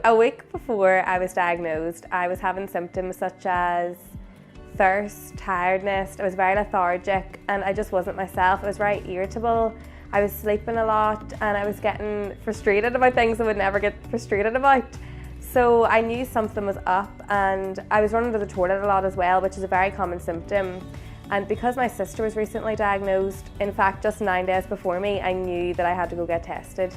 A week before I was diagnosed, I was having symptoms such as thirst, tiredness. I was very lethargic and I just wasn't myself. I was very irritable. I was sleeping a lot and I was getting frustrated about things I would never get frustrated about. So I knew something was up, and I was running to the toilet a lot as well, which is a very common symptom. And because my sister was recently diagnosed, in fact just 9 days before me, I knew that I had to go get tested.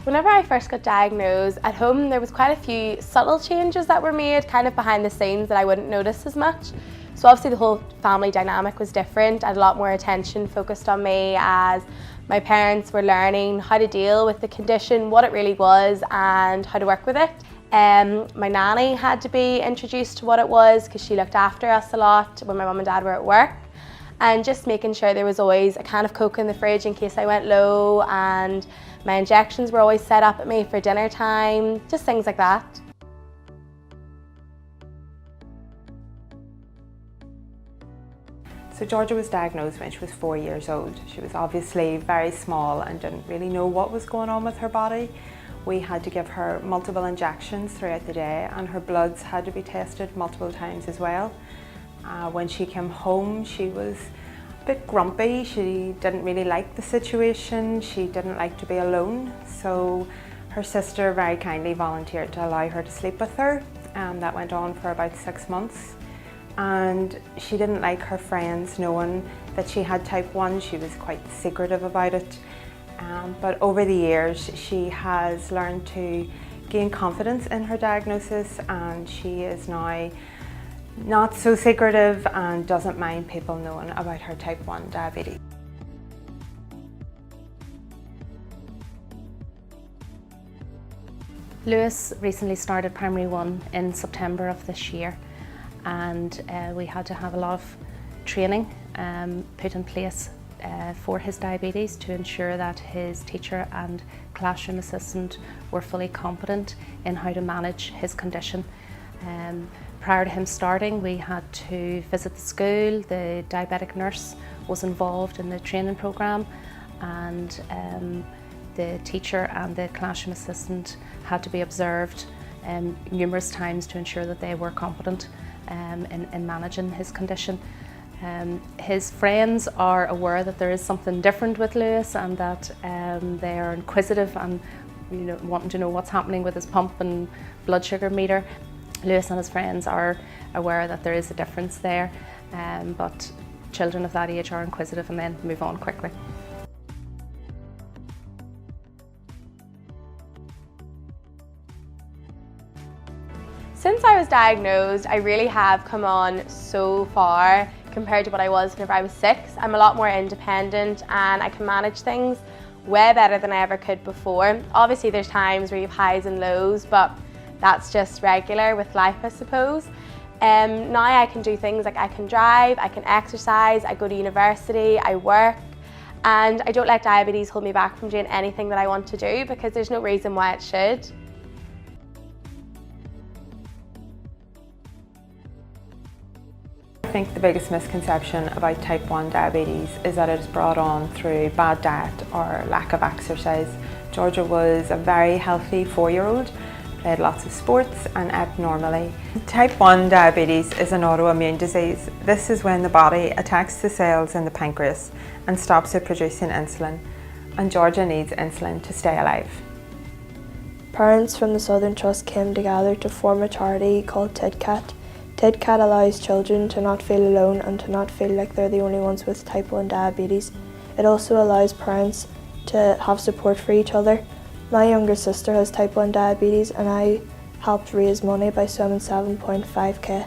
Whenever I first got diagnosed, at home there was quite a few subtle changes that were made kind of behind the scenes that I wouldn't notice as much. So obviously the whole family dynamic was different. I had a lot more attention focused on me as my parents were learning how to deal with the condition, what it really was and how to work with it. My nanny had to be introduced to what it was because she looked after us a lot when my mum and dad were at work. And just making sure there was always a can of Coke in the fridge in case I went low, and my injections were always set up at me for dinner time, just things like that. So Georgia was diagnosed when she was 4 years old. She was obviously very small and didn't really know what was going on with her body. We had to give her multiple injections throughout the day, and her bloods had to be tested multiple times as well. When she came home, she was a bit grumpy. She didn't really like the situation. She didn't like to be alone. So her sister very kindly volunteered to allow her to sleep with her. That went on for about 6 months. And she didn't like her friends knowing that she had type 1. She was quite secretive about it. But over the years, she has learned to gain confidence in her diagnosis, and she is now not so secretive and doesn't mind people knowing about her type 1 diabetes. Lewis recently started primary 1 in September of this year, and we had to have a lot of training put in place for his diabetes to ensure that his teacher and classroom assistant were fully competent in how to manage his condition. Prior to him starting, we had to visit the school. The diabetic nurse was involved in the training programme, and the teacher and the classroom assistant had to be observed numerous times to ensure that they were competent in managing his condition. His friends are aware that there is something different with Lewis, and that they are inquisitive and wanting to know what's happening with his pump and blood sugar meter. Lewis and his friends are aware that there is a difference there, but children of that age are inquisitive and then move on quickly. Since I was diagnosed, I really have come on so far compared to what I was whenever I was 6. I'm a lot more independent and I can manage things way better than I ever could before. Obviously there's times where you have highs and lows, but that's just regular with life, I suppose. Now I can do things like I can drive, I can exercise, I go to university, I work, and I don't let diabetes hold me back from doing anything that I want to do, because there's no reason why it should. I think the biggest misconception about type 1 diabetes is that it is brought on through bad diet or lack of exercise. Georgia was a very healthy 4-year-old, played lots of sports and ate normally. Type 1 diabetes is an autoimmune disease. This is when the body attacks the cells in the pancreas and stops it producing insulin, and Georgia needs insulin to stay alive. Parents from the Southern Trust came together to form a charity called TIDCAT. TIDCAT allows children to not feel alone and to not feel like they're the only ones with type 1 diabetes. It also allows parents to have support for each other. My younger sister has type 1 diabetes, and I helped raise money by swimming 7.5k.